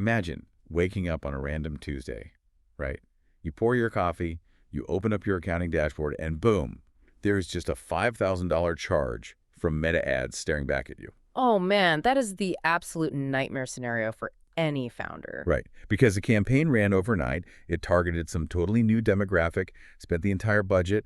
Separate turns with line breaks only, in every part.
Imagine waking up on a random Tuesday, right? You pour your coffee, you open up your accounting dashboard, and boom, there's just a $5,000 charge from Meta ads staring back at you.
Oh man, that is the absolute nightmare scenario for any founder.
Right. Because the campaign ran overnight, it targeted some totally new demographic, spent the entire budget,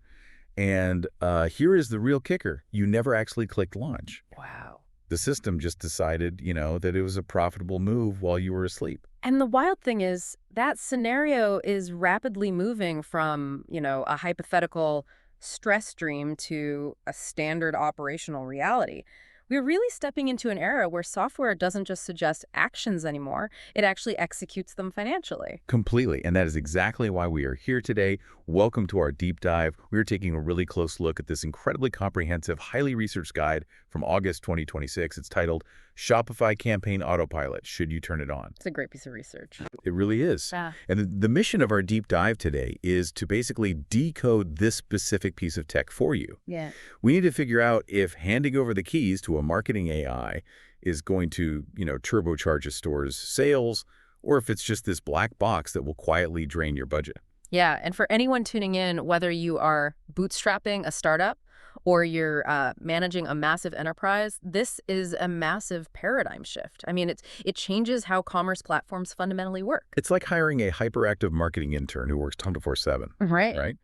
and here is the real kicker. You never actually clicked launch.
Wow.
The system just decided, that it was a profitable move while you were asleep.
And the wild thing is that scenario is rapidly moving from, a hypothetical stress dream to a standard operational reality. We're really stepping into an era where software doesn't just suggest actions anymore, it actually executes them financially.
Completely. And that is exactly why we are here today. Welcome to our deep dive. We're taking a really close look at this incredibly comprehensive, highly researched guide from August 2026. It's titled Shopify Campaign Autopilot, Should You Turn It On?
It's a great piece of research.
It really is.
Yeah.
And the mission of our deep dive today is to basically decode this specific piece of tech for you.
Yeah.
We need to figure out if handing over the keys to a marketing AI is going to, turbocharge a store's sales, or if it's just this black box that will quietly drain your budget.
Yeah, and for anyone tuning in, whether you are bootstrapping a startup or you're managing a massive enterprise, this is a massive paradigm shift. I mean, it changes how commerce platforms fundamentally work.
It's like hiring a hyperactive marketing intern who works 24/7,
Right.
right?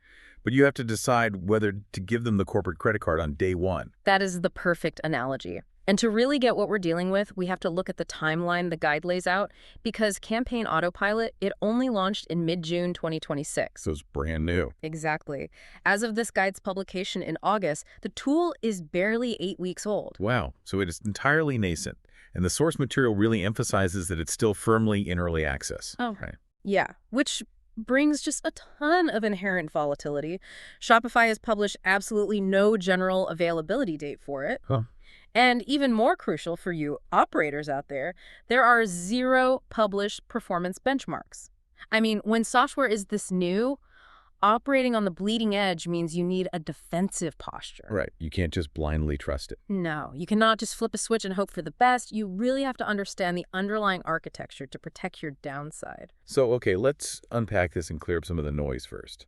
But you have to decide whether to give them the corporate credit card on day one.
That is the perfect analogy. And to really get what we're dealing with, we have to look at the timeline the guide lays out, because Campaign Autopilot, it only launched in mid-June 2026.
So it's brand new.
Exactly. As of this guide's publication in August, the tool is barely 8 weeks old.
Wow. So it is entirely nascent. And the source material really emphasizes that it's still firmly in early access.
Oh,
right.
Yeah, which brings just a ton of inherent volatility. Shopify has published absolutely no general availability date for it.
Huh.
And even more crucial for you operators out there are 0 published performance benchmarks. I mean, when software is this new, operating on the bleeding edge means you need a defensive posture.
Right. You can't just blindly trust it.
No, you cannot just flip a switch and hope for the best. You really have to understand the underlying architecture to protect your downside.
So, okay, let's unpack this and clear up some of the noise first.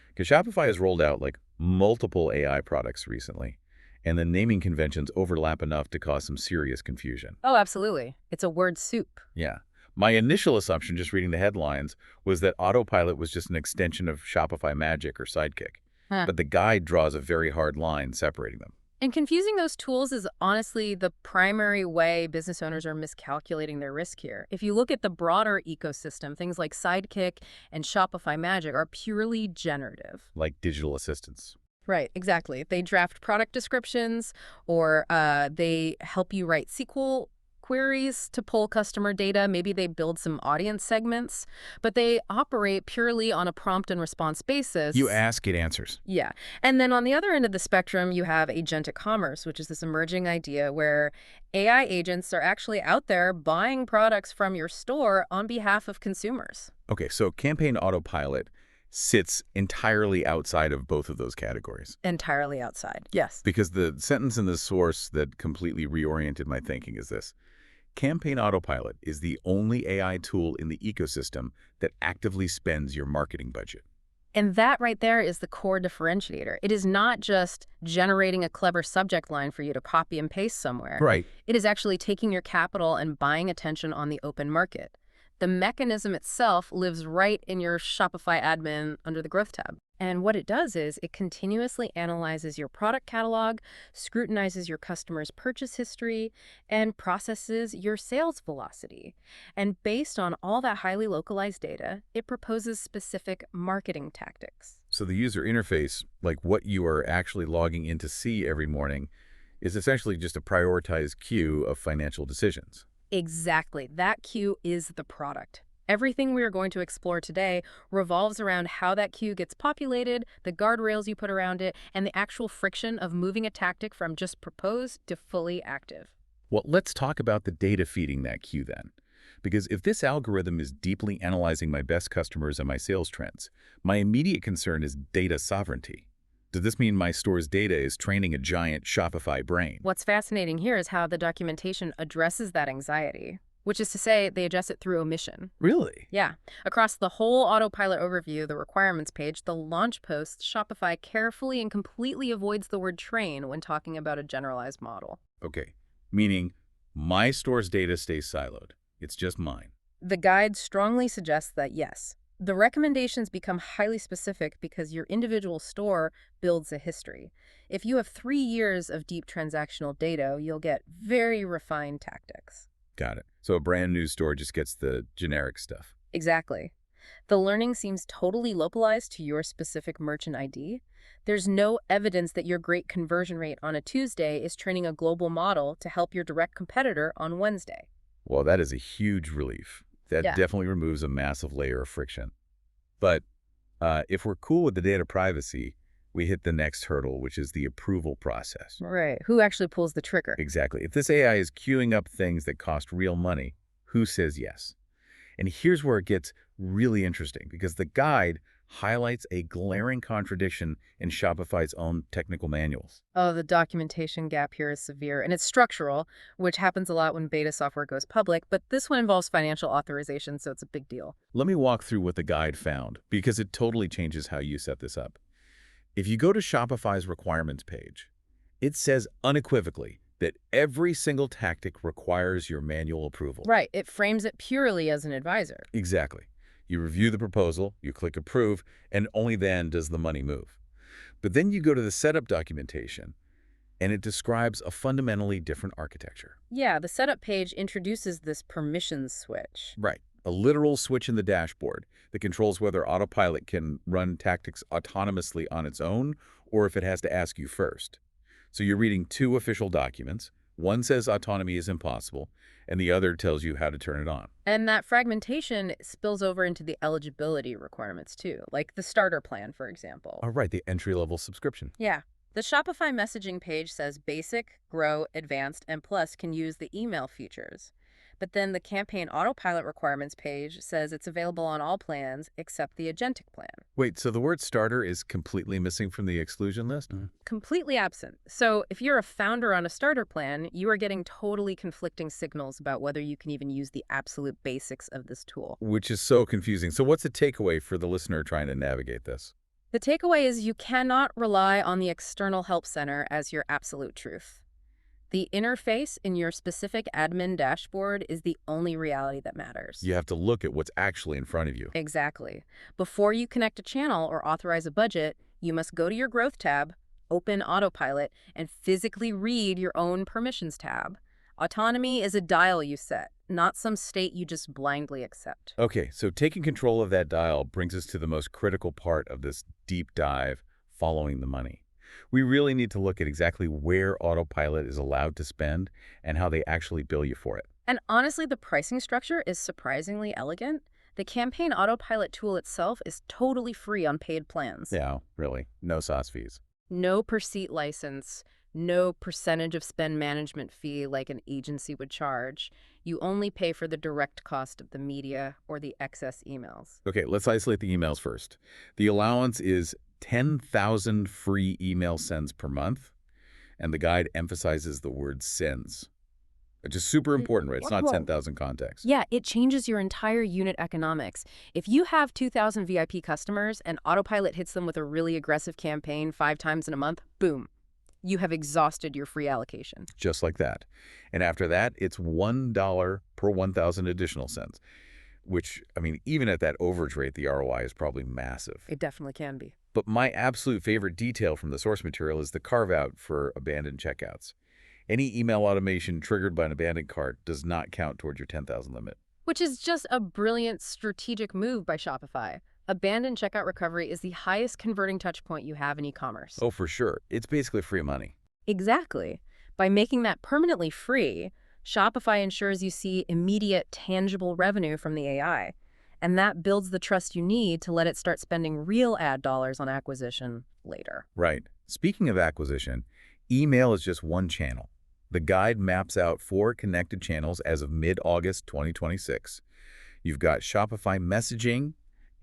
Because Shopify has rolled out multiple AI products recently, and the naming conventions overlap enough to cause some serious confusion.
Oh, absolutely. It's a word soup.
Yeah. My initial assumption, just reading the headlines, was that Autopilot was just an extension of Shopify Magic or Sidekick.
Huh.
But the guide draws a very hard line separating them.
And confusing those tools is honestly the primary way business owners are miscalculating their risk here. If you look at the broader ecosystem, things like Sidekick and Shopify Magic are purely generative.
Like digital assistants.
Right, exactly. They draft product descriptions, or they help you write SQL queries to pull customer data. Maybe they build some audience segments, but they operate purely on a prompt and response basis.
You ask, it answers.
Yeah. And then on the other end of the spectrum, you have agentic commerce, which is this emerging idea where AI agents are actually out there buying products from your store on behalf of consumers.
Okay, so Campaign Autopilot sits entirely outside of both of those categories.
Entirely outside. Yes.
Because the sentence in the source that completely reoriented my thinking is this: Campaign Autopilot is the only AI tool in the ecosystem that actively spends your marketing budget.
And that right there is the core differentiator. It is not just generating a clever subject line for you to copy and paste somewhere.
Right.
It is actually taking your capital and buying attention on the open market. The mechanism itself lives right in your Shopify admin under the Growth tab. And what it does is it continuously analyzes your product catalog, scrutinizes your customer's purchase history, and processes your sales velocity. And based on all that highly localized data, it proposes specific marketing tactics.
So the user interface, like what you are actually logging in to see every morning, is essentially just a prioritized queue of financial decisions.
Exactly. That queue is the product. Everything we are going to explore today revolves around how that queue gets populated, the guardrails you put around it, and the actual friction of moving a tactic from just proposed to fully active.
Well, let's talk about the data feeding that queue then. Because if this algorithm is deeply analyzing my best customers and my sales trends, my immediate concern is data sovereignty. Does this mean my store's data is training a giant Shopify brain?
What's fascinating here is how the documentation addresses that anxiety. which is to say they adjust it through omission.
Really?
Yeah. Across the whole Autopilot overview, the requirements page, the launch post, Shopify carefully and completely avoids the word train when talking about a generalized model.
Okay. Meaning my store's data stays siloed. It's just mine.
The guide strongly suggests that yes. The recommendations become highly specific because your individual store builds a history. If you have 3 years of deep transactional data, you'll get very refined tactics.
Got it. So a brand new store just gets the generic stuff.
Exactly. The learning seems totally localized to your specific merchant ID. There's no evidence that your great conversion rate on a Tuesday is training a global model to help your direct competitor on Wednesday.
Well, that is a huge relief. That
Yeah.
definitely removes a massive layer of friction. But if we're cool with the data privacy, we hit the next hurdle, which is the approval process.
Right. Who actually pulls the trigger?
Exactly. If this AI is queuing up things that cost real money, who says yes? And here's where it gets really interesting, because the guide highlights a glaring contradiction in Shopify's own technical manuals.
Oh, the documentation gap here is severe, and it's structural, which happens a lot when beta software goes public, but this one involves financial authorization, so it's a big deal.
Let me walk through what the guide found, because it totally changes how you set this up. If you go to Shopify's requirements page, it says unequivocally that every single tactic requires your manual approval.
Right. It frames it purely as an advisor.
Exactly. You review the proposal, you click approve, and only then does the money move. But then you go to the setup documentation, and it describes a fundamentally different architecture.
Yeah, the setup page introduces this permissions switch.
Right. A literal switch in the dashboard that controls whether Autopilot can run tactics autonomously on its own or if it has to ask you first. So you're reading two official documents. One says autonomy is impossible, and the other tells you how to turn it on.
And that fragmentation spills over into the eligibility requirements too, like the starter plan, for example.
All right, the entry-level subscription.
Yeah. The Shopify messaging page says Basic, Grow, Advanced, and Plus can use the email features. But then the campaign autopilot requirements page says it's available on all plans except the Agentic plan.
Wait, so the word starter is completely missing from the exclusion list?
Completely absent. So if you're a founder on a starter plan, you are getting totally conflicting signals about whether you can even use the absolute basics of this tool.
Which is so confusing. So what's the takeaway for the listener trying to navigate this?
The takeaway is you cannot rely on the external help center as your absolute truth. The interface in your specific admin dashboard is the only reality that matters.
You have to look at what's actually in front of you.
Exactly. Before you connect a channel or authorize a budget, you must go to your Growth tab, open Autopilot, and physically read your own Permissions tab. Autonomy is a dial you set, not some state you just blindly accept.
Okay, so taking control of that dial brings us to the most critical part of this deep dive, following the money. We really need to look at exactly where Autopilot is allowed to spend and how they actually bill you for it.
And honestly, the pricing structure is surprisingly elegant. The campaign Autopilot tool itself is totally free on paid plans.
Yeah, really. No sauce fees.
No per-seat license, no percentage of spend management fee like an agency would charge. You only pay for the direct cost of the media or the excess emails.
Okay, let's isolate the emails first. The allowance is 10,000 free email sends per month, and the guide emphasizes the word sends, which is super important, right? It's not 10,000 contacts.
Yeah, it changes your entire unit economics. If you have 2,000 VIP customers and Autopilot hits them with a really aggressive campaign 5 times in a month, boom, you have exhausted your free allocation.
Just like that. And after that, it's $1 per 1,000 additional sends, which, I mean, even at that overage rate, the ROI is probably massive.
It definitely can be.
But my absolute favorite detail from the source material is the carve-out for abandoned checkouts. Any email automation triggered by an abandoned cart does not count towards your 10,000 limit.
Which is just a brilliant strategic move by Shopify. Abandoned checkout recovery is the highest converting touch point you have in e-commerce.
Oh, for sure. It's basically free money.
Exactly. By making that permanently free, Shopify ensures you see immediate, tangible revenue from the AI. And that builds the trust you need to let it start spending real ad dollars on acquisition later.
Right. Speaking of acquisition, email is just one channel. The guide maps out 4 connected channels as of mid-August 2026. You've got Shopify messaging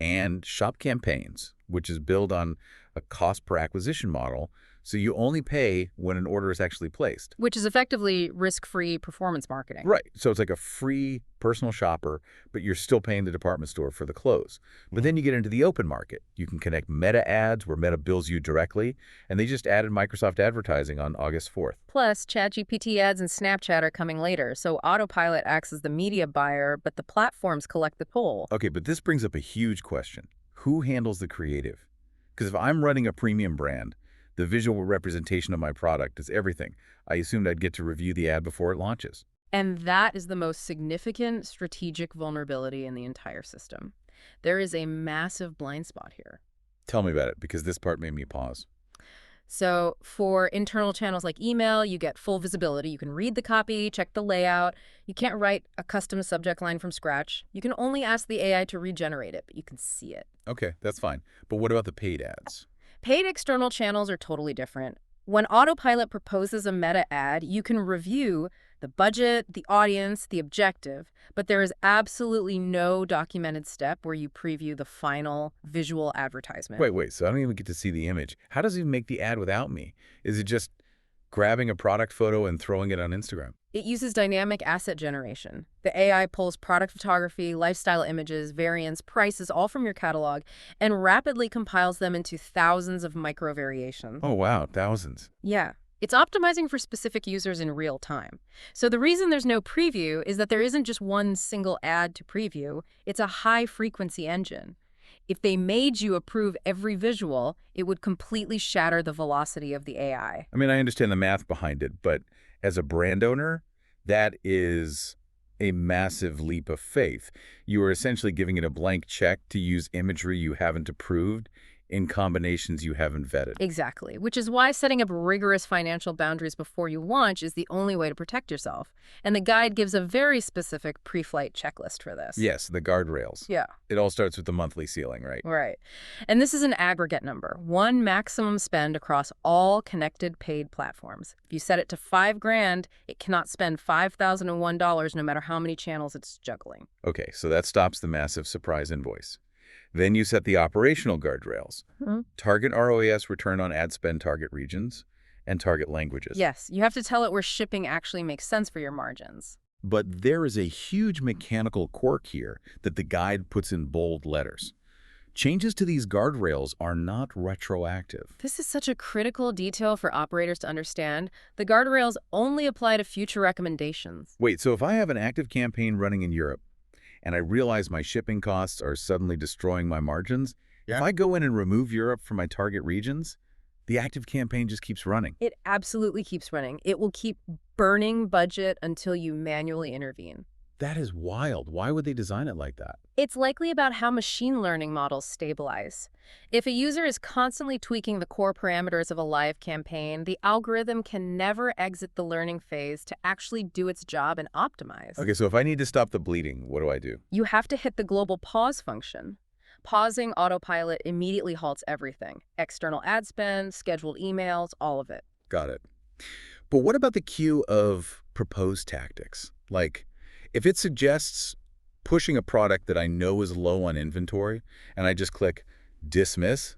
and Shop Campaigns, which is built on a cost per acquisition model, So you only pay when an order is actually placed.
Which is effectively risk-free performance marketing.
Right. So it's like a free personal shopper, but you're still paying the department store for the clothes. But then you get into the open market. You can connect Meta ads where Meta bills you directly, and they just added Microsoft advertising on August 4th.
Plus, ChatGPT ads and Snapchat are coming later, so Autopilot acts as the media buyer, but the platforms collect the toll.
Okay, but this brings up a huge question. Who handles the creative? Because if I'm running a premium brand, the visual representation of my product is everything. I assumed I'd get to review the ad before it launches.
And that is the most significant strategic vulnerability in the entire system. There is a massive blind spot here.
Tell me about it, because this part made me pause.
So for internal channels like email, you get full visibility. You can read the copy, check the layout. You can't write a custom subject line from scratch. You can only ask the AI to regenerate it, but you can see it.
Okay, that's fine. But what about the paid ads?
Paid external channels are totally different. When Autopilot proposes a meta ad, you can review the budget, the audience, the objective, but there is absolutely no documented step where you preview the final visual advertisement.
Wait, so I don't even get to see the image. How does it even make the ad without me? Is it just grabbing a product photo and throwing it on Instagram?
It uses dynamic asset generation. The AI pulls product photography, lifestyle images, variants, prices, all from your catalog, and rapidly compiles them into thousands of micro variations.
Oh, wow, thousands.
Yeah. It's optimizing for specific users in real time. So the reason there's no preview is that there isn't just one single ad to preview. It's a high-frequency engine. If they made you approve every visual, it would completely shatter the velocity of the AI.
I mean, I understand the math behind it, but as a brand owner, that is a massive leap of faith. You are essentially giving it a blank check to use imagery you haven't approved in combinations you haven't vetted.
Exactly, which is why setting up rigorous financial boundaries before you launch is the only way to protect yourself. And the guide gives a very specific pre-flight checklist for this.
Yes, the guardrails.
Yeah.
It all starts with the monthly ceiling, right?
Right. And this is an aggregate number, one maximum spend across all connected paid platforms. If you set it to $5,000, it cannot spend $5,001 no matter how many channels it's juggling.
Okay, so that stops the massive surprise invoice. Then you set the operational guardrails. Target ROAS, return on ad spend, target regions, and target languages.
Yes, you have to tell it where shipping actually makes sense for your margins.
But there is a huge mechanical quirk here that the guide puts in bold letters. Changes to these guardrails are not retroactive.
This is such a critical detail for operators to understand. The guardrails only apply to future recommendations.
Wait, so if I have an active campaign running in Europe, and I realize my shipping costs are suddenly destroying my margins, if I go in and remove Europe from my target regions, the active campaign just keeps running.
It absolutely keeps running. It will keep burning budget until you manually intervene.
That is wild. Why would they design it like that?
It's likely about how machine learning models stabilize. If a user is constantly tweaking the core parameters of a live campaign, the algorithm can never exit the learning phase to actually do its job and optimize.
Okay, so if I need to stop the bleeding, what do I do?
You have to hit the global pause function. Pausing Autopilot immediately halts everything. External ad spend, scheduled emails, all of it.
Got it. But what about the queue of proposed tactics? Like, if it suggests pushing a product that I know is low on inventory, and I just click dismiss,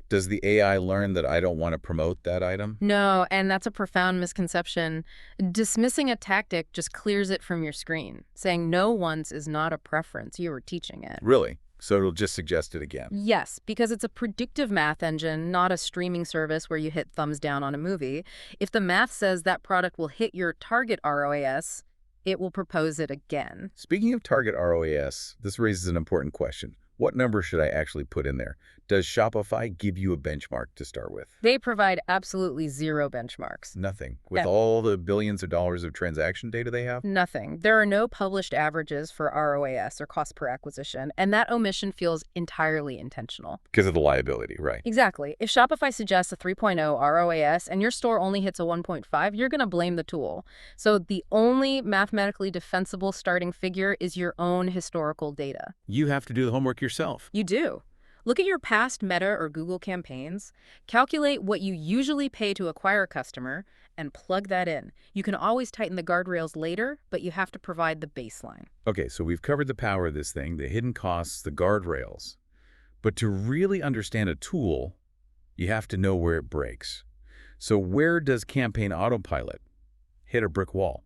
does the AI learn that I don't want to promote that item?
No, and that's a profound misconception. Dismissing a tactic just clears it from your screen. Saying no once is not a preference. You were teaching it.
Really? So it'll just suggest it again?
Yes, because it's a predictive math engine, not a streaming service where you hit thumbs down on a movie. If the math says that product will hit your target ROAS, it will propose it again.
Speaking of target ROAS, this raises an important question. What number should I actually put in there? Does Shopify give you a benchmark to start with?
They provide absolutely zero benchmarks.
Nothing. With all the billions of dollars of transaction data they have?
Nothing. There are no published averages for ROAS or cost per acquisition, and that omission feels entirely intentional.
Because of the liability, right?
Exactly. If Shopify suggests a 3.0 ROAS and your store only hits a 1.5, you're going to blame the tool. So the only mathematically defensible starting figure is your own historical data.
You have to do the homework yourself.
You do. Look at your past Meta or Google campaigns, calculate what you usually pay to acquire a customer, and plug that in. You can always tighten the guardrails later, but you have to provide the baseline.
Okay, so we've covered the power of this thing, the hidden costs, the guardrails. But to really understand a tool, you have to know where it breaks. So where does campaign autopilot hit a brick wall?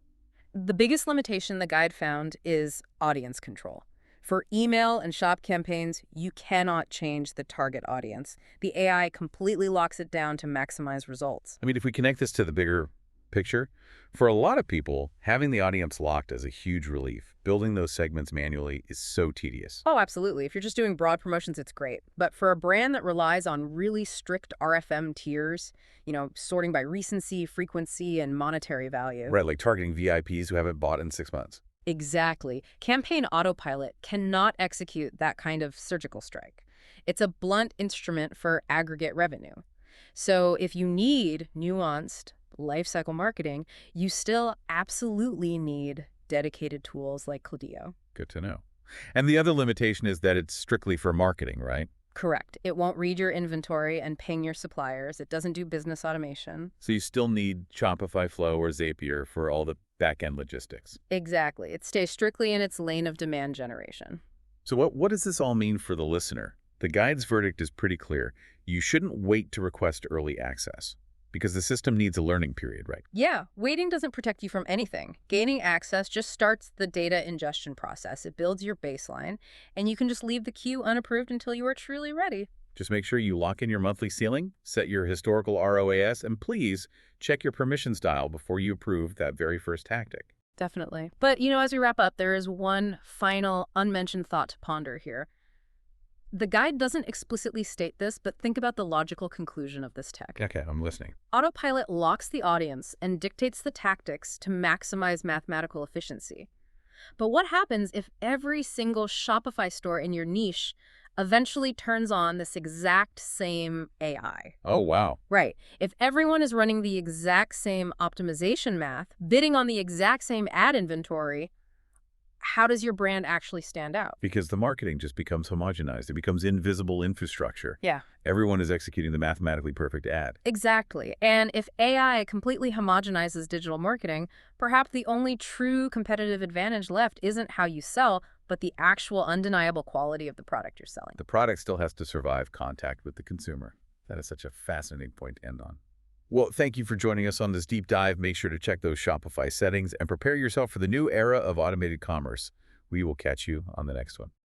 The biggest limitation the guide found is audience control. For email and shop campaigns, you cannot change the target audience. The AI completely locks it down to maximize results.
I mean, if we connect this to the bigger picture, for a lot of people, having the audience locked is a huge relief. Building those segments manually is so tedious.
Oh, absolutely. If you're just doing broad promotions, it's great. But for a brand that relies on really strict RFM tiers, sorting by recency, frequency, and monetary value.
Right, like targeting VIPs who haven't bought in 6 months.
Exactly. Campaign Autopilot cannot execute that kind of surgical strike. It's a blunt instrument for aggregate revenue. So if you need nuanced lifecycle marketing, you still absolutely need dedicated tools like Clodio.
Good to know. And the other limitation is that it's strictly for marketing, right?
Correct. It won't read your inventory and ping your suppliers. It doesn't do business automation.
So you still need Shopify Flow or Zapier for all the back-end logistics.
Exactly. It stays strictly in its lane of demand generation.
So what does this all mean for the listener? The guide's verdict is pretty clear. You shouldn't wait to request early access because the system needs a learning period, right?
Yeah, waiting doesn't protect you from anything. Gaining access just starts the data ingestion process. It builds your baseline, and you can just leave the queue unapproved until you are truly ready.
Just make sure you lock in your monthly ceiling, set your historical ROAS, and please check your permissions dial before you approve that very first tactic.
Definitely. But, as we wrap up, there is one final unmentioned thought to ponder here. The guide doesn't explicitly state this, but think about the logical conclusion of this tech.
Okay, I'm listening.
Autopilot locks the audience and dictates the tactics to maximize mathematical efficiency. But what happens if every single Shopify store in your niche eventually turns on this exact same AI?
Oh, wow.
Right. If everyone is running the exact same optimization math, bidding on the exact same ad inventory, how does your brand actually stand out?
Because the marketing just becomes homogenized. It becomes invisible infrastructure.
Yeah.
Everyone is executing the mathematically perfect ad.
Exactly. And if AI completely homogenizes digital marketing, perhaps the only true competitive advantage left isn't how you sell, but the actual undeniable quality of the product you're selling.
The product still has to survive contact with the consumer. That is such a fascinating point to end on. Well, thank you for joining us on this deep dive. Make sure to check those Shopify settings and prepare yourself for the new era of automated commerce. We will catch you on the next one.